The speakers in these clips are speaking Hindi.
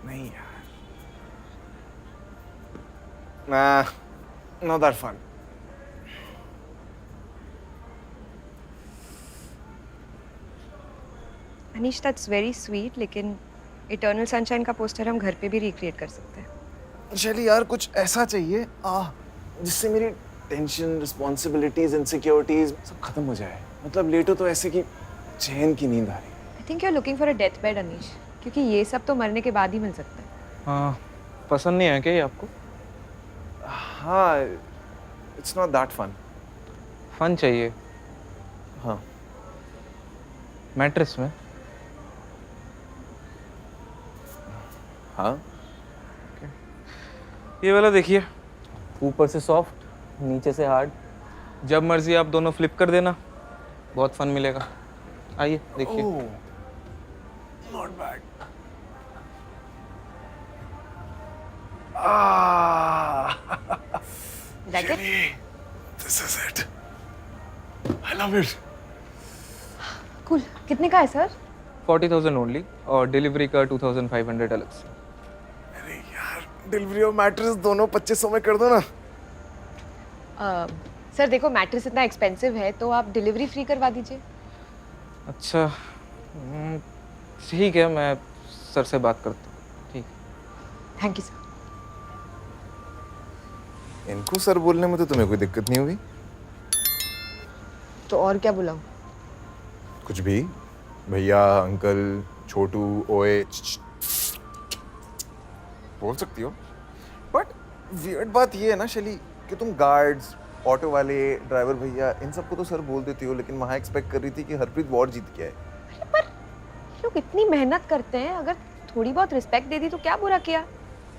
नहीं यार, nah, not that fun. Anish that's very sweet, लेकिन इटर्नल सनशाइन का पोस्टर हम घर पे भी रिक्रिएट कर सकते हैं। चलिए यार, कुछ ऐसा चाहिए जिससे मेरी टेंशन, रिस्पॉन्सिबिलिटीज, इनसिक्योरिटीज सब खत्म हो जाए। मतलब लेटो तो ऐसे कि चैन की नींद आ रही। I think you are looking for a death bed Anish, क्योंकि ये सब तो मरने के बाद ही मिल सकता है। हाँ, पसंद नहीं है क्या ये आपको? हाँ, it's not that fun. Fun चाहिए? हाँ। मैट्रेस में? हाँ। ये वाला देखिए, ऊपर से सॉफ्ट, नीचे से हार्ड। जब मर्जी आप दोनों फ्लिप कर देना, बहुत फन मिलेगा। आइए देखिए। Not bad. Like it? This is it. I love it. Cool. कितने का है सर? 40,000 ओनली, और डिलीवरी का 2,500 अलग से। अरे यार, डिलीवरी और मैट्रेस दोनों 2500 में कर दो ना। सर देखो, मैट्रेस इतना एक्सपेंसिव है तो आप डिलीवरी फ्री करवा दीजिए। अच्छा, ठीक है, मैं सर से बात करता हूँ। ठीक। Thank you sir. इनको सर बोलने में तो तुम्हें कोई दिक्कत नहीं होगी? तो और क्या बुलाऊं? कुछ भी, भैया, अंकल, छोटू, ओए, बोल सकती हो। बट वियर्ड बात ये है ना शैली, कि तुम गार्ड्स, ऑटो वाले, ड्राइवर भैया, इन सबको तो सर बोल देती हो, लेकिन वहाँ एक्सपेक्ट कर रही थी कि हरप्रीत वॉर जीत के आए। अरे पर लोग इतनी मेहनत करते हैं, अगर थोड़ी बहुत रिस्पेक्ट दे दी तो क्या बुरा किया?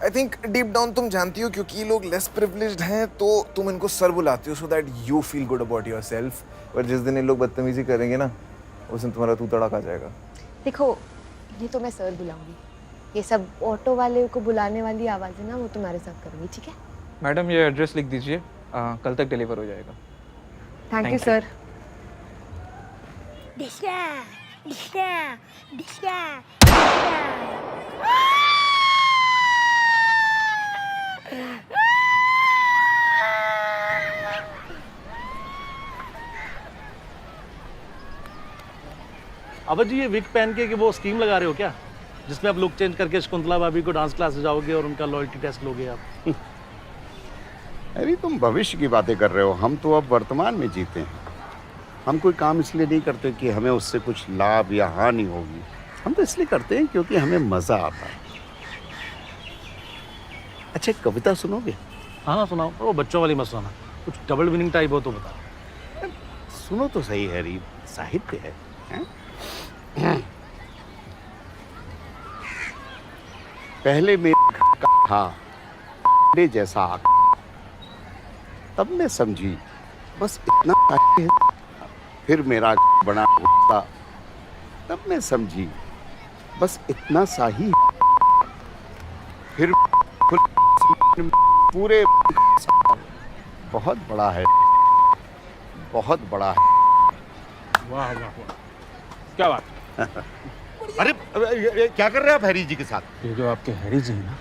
आई थिंक डीप डाउन तुम जानती हो, क्योंकि ये लोग लेस प्रिविलेज्ड हैं तो तुम इनको सर बुलाती हो, so that you feel good about yourself. और जिस दिन ये लोग बदतमीजी करेंगे ना, उस दिन तुम्हारा तू तड़ाक आ जाएगा। देखो, ये तो मैं सर बुलाऊंगी, ये सब ऑटो वाले को बुलाने वाली आवाज़ है ना, वो तुम्हारे साथ करूंगी, ठीक है? मैडम, ये एड्रेस लिख दीजिए, कल तक डिलीवर हो जाएगा। Thank you sir. Disha, Disha, Disha, अब जी ये विग पहन के कि वो स्कीम लगा रहे हो क्या, जिसमें आप लुक चेंज करके शकुंतला भाभी को डांस क्लास जाओगे और उनका लॉयल्टी टेस्ट लोगे आप? अरे तुम भविष्य की बातें कर रहे हो, हम तो अब वर्तमान में जीते हैं। हम कोई काम इसलिए नहीं करते कि हमें उससे कुछ लाभ या हानि होगी, हम तो इसलिए करते हैं क्योंकि हमें मज़ा आता है। अच्छा, एक कविता सुनोगे? हाँ सुनाओ, वो बच्चों वाली मत सुनाना, कुछ डबल मीनिंग टाइप हो तो बताओ। सुनो तो सही हैरी, साहित्य है, हैं? पहले मेरे घर का था अंडे जैसा आकार, तब मैं समझी बस इतना काफी है। फिर मेरा बना होता, तब मैं समझी बस इतना सा ही। फिर पूरे बहुत बड़ा है, बहुत बड़ा है। वाह वाह वाह, क्या बात। अरे ये क्या कर रहे हैं आप हैरी जी के साथ? ये जो आपके हैरी जी हैं ना,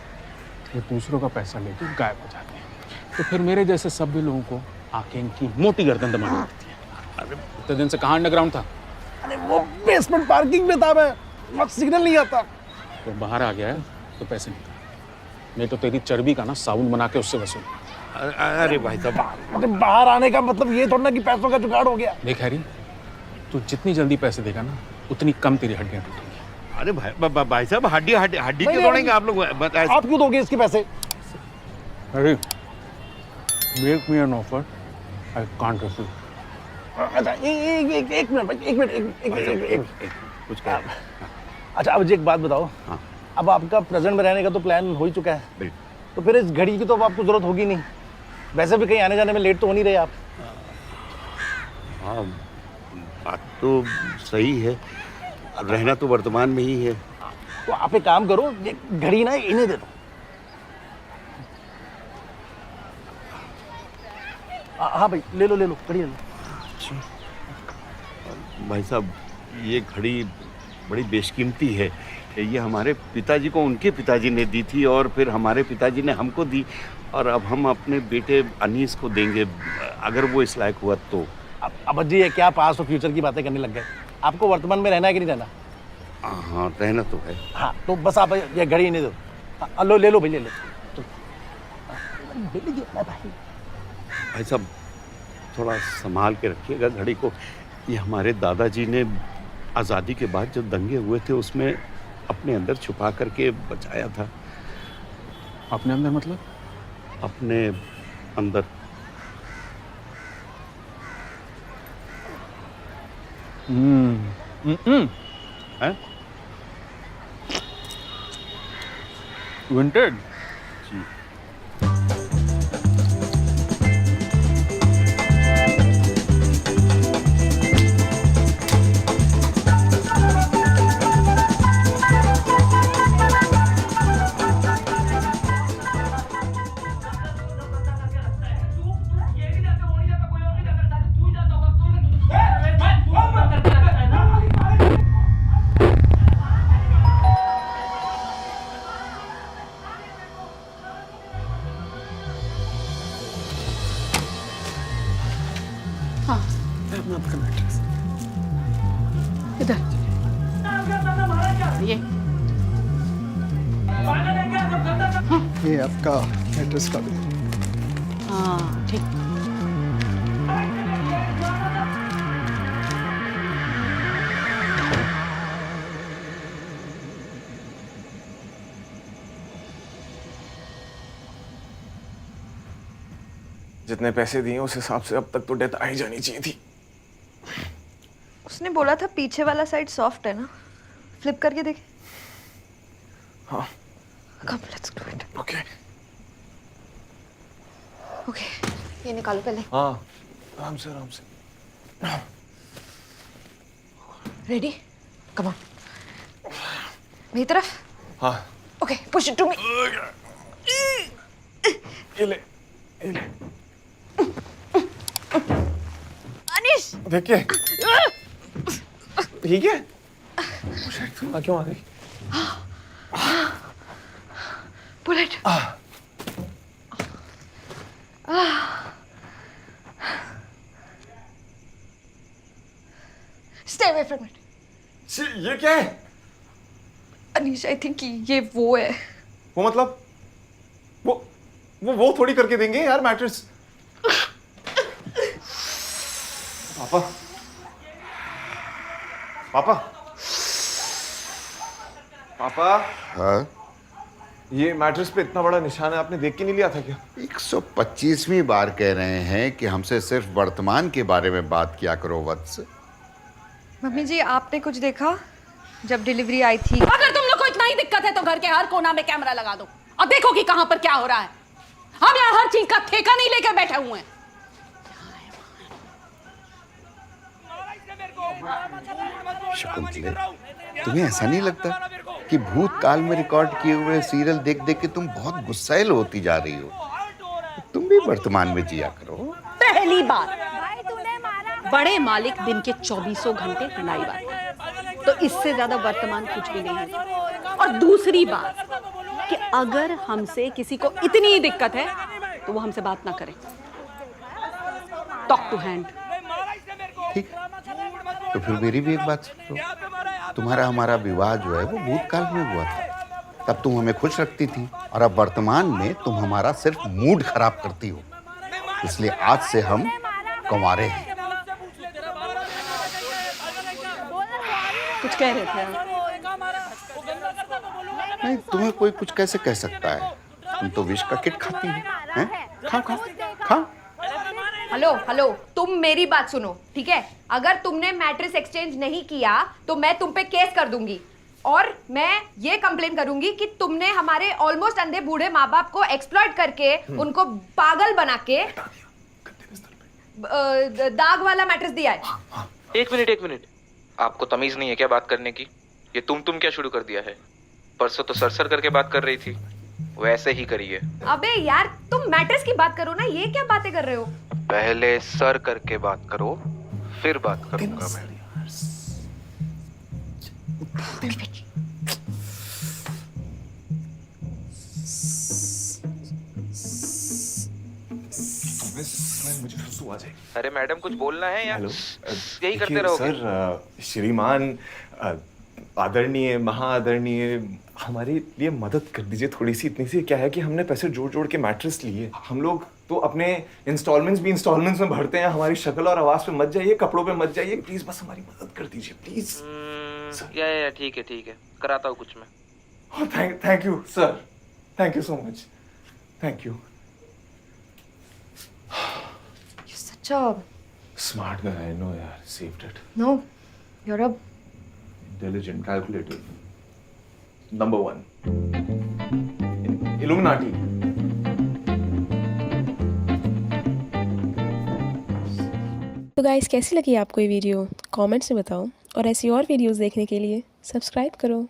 ये दूसरों का पैसा लेके गायब हो जाते हैं, तो फिर मेरे जैसे सभी लोगों को आके इनकी मोटी गर्दन दबानी पड़ती है। अरे इतने दिन से कहाँ अंडरग्राउंड था? अरे वो बेसमेंट पार्किंग में था मैं, वक्त सिग्नल नहीं आता। तो बाहर आ गया है तो पैसे निकाल, नहीं तो तेरी चर्बी का ना साबुन बना के उससे वसूल। अरे भाई साहब, अरे बाहर आने का मतलब ये थोड़ा ना कि पैसों का जुगाड़ हो गया। देख हैरी, तू जितनी जल्दी पैसे देगा ना, उतनी कम तेरी हड्डियां टूटेंगी। अरे भाई साहब, हड्डी हड्डी हड्डी क्यों तोड़ेंगे आप लोग? आप क्यों दोगे इसके पैसे? Harry, make me an offer I can't refuse. अच्छा एक मिनट, कुछ कह। अच्छा अब जी एक बात बताओ, हाँ। अब आपका प्रेजेंट में रहने का तो प्लान हो ही चुका है, बिल्कुल। तो फिर इस घड़ी की तो अब आपको जरूरत होगी नहीं। वैसे भी कहीं आने जाने में लेट तो हो नहीं रहे आप। हाँ, बात तो सही है, रहना तो वर्तमान में ही है। तो आप एक काम करो, ये घड़ी ना इन्हें दे दो। हाँ भाई, ले लो घड़ी ले लो। भाई साहब, ये घड़ी बड़ी बेशकीमती है। ये हमारे पिताजी को उनके पिताजी ने दी थी और फिर हमारे पिताजी ने हमको दी, और अब हम अपने बेटे अनीस को देंगे अगर वो इस लायक हुआ तो। अब जी ये क्या पास्ट और फ्यूचर की बातें करने लग गए? आपको वर्तमान में रहना है कि नहीं रहना? हाँ रहना तो है। हाँ तो बस आप ये घड़ी नहीं दो। लो ले लो भाई, ले लो। भाई साहब थोड़ा संभाल के रखिएगा घड़ी को। ये हमारे दादाजी ने आज़ादी के बाद जो दंगे हुए थे उसमें अपने अंदर छुपा करके बचाया था। अपने अंदर मतलब? अपने अंदर। हैं? विंटेड। जी। इधर ये ये आपका एड्रेस का भी। हाँ ठीक। जितने पैसे दिए उस हिसाब से अब तक तो डेथ आ ही जानी चाहिए थी। उसने बोला था पीछे वाला साइड सॉफ्ट है ना, फ्लिप करके देखे। हाँ come let's do it. Okay okay ये निकालो पहले। हाँ आराम से आराम से। रेडी कम ऑन मेरी तरफ। हाँ okay push it to me. ये ले अनीश देखिए ठीक है। क्यों आ गई? Bullet. Stay away from it. ये क्या है? अनीश आई थिंक ये वो है। वो मतलब वो थोड़ी करके देंगे यार मैट्रेस। पापा पापा पापा हाँ? ये मैट्रेस पे इतना बड़ा निशान है, आपने देख के नहीं लिया था क्या? 125वीं बार कह रहे हैं कि हमसे सिर्फ वर्तमान के बारे में बात किया करो वत्स। मम्मी जी आपने कुछ देखा जब डिलीवरी आई थी? अगर तुम लोग को इतना ही दिक्कत है तो घर के हर कोना में कैमरा लगा दो और देखो कि कहां पर क्या हो रहा है। हम यहाँ हर चीज का ठेका नहीं लेकर बैठे हुए हैं। शकुंतले, तुम्हें ऐसा नहीं लगता कि भूतकाल में रिकॉर्ड किए हुए सीरियल देख देख के तुम बहुत गुस्सैल होती जा रही हो? तुम भी वर्तमान में जिया करो। पहली बात, बड़े मालिक दिन के 24 घंटे हनाई बात है, तो इससे ज्यादा वर्तमान कुछ भी नहीं है। और दूसरी बात कि अगर हमसे किसी को इतनी ही दिक्कत है तो वो हमसे बात ना करे। Talk to hand. ठीक, तो फिर मेरी भी एक बात सुनो। तुम्हारा हमारा विवाह जो है वो भूतकाल में हुआ था, तब तुम हमें खुश रखती थी, और अब वर्तमान में तुम हमारा सिर्फ मूड खराब करती हो। इसलिए आज से हम कुंवारे हैं। कुछ कह रहे थे आप? नहीं, तुम्हें कोई कुछ कैसे कह सकता है? तुम तो विष का किट खाती हो, हैं? खाओ खाओ खाओ। हेलो हेलो तुम मेरी बात सुनो ठीक है। अगर तुमने मैट्रेस एक्सचेंज नहीं किया तो मैं तुम पे केस कर दूंगी, और मैं ये कंप्लेन करूंगी कि तुमने हमारे ऑलमोस्ट अंधे बूढ़े माँ बाप को एक्सप्लॉइट करके उनको पागल बना के दाग वाला मैट्रेस दिया है। एक मिनट, आपको तमीज नहीं है क्या बात करने की? ये तुम क्या शुरू कर दिया है? परसों तो सर करके बात कर रही थी, वैसे ही करिए। अबे यार तुम मैट्रेस की बात करो ना, ये क्या बातें कर रहे हो? पहले सर करके बात करो, फिर बात करूंगा मैं। मुझे सुसु आ जाएगी। अरे मैडम कुछ बोलना है या हेलो यही करते रहोगे? सर, श्रीमान, आदरणीय, महाआदरणीय, हमारे लिए मदद कर दीजिए थोड़ी सी। इतनी सी क्या है कि हमने पैसे जोड़ जोड़ के मैट्रेस लिए। हम लोग तो अपने इंस्टॉलमेंट्स में भरते हैं। हमारी शक्ल और आवाज पे मत जाइए, कपड़ों पे मत जाइए, प्लीज बस हमारी मदद कर दीजिए प्लीज। या ठीक है कराता हूँ कुछ मैं। Thank you sir, thank you so much, thank you. You're such a Smart guy, I know यार, saved it. no. You're a Intelligent, calculative. Number 1. Illuminati. तो गाइस कैसी लगी आपको ये वीडियो कमेंट्स में बताओ और ऐसी और वीडियोस देखने के लिए सब्सक्राइब करो।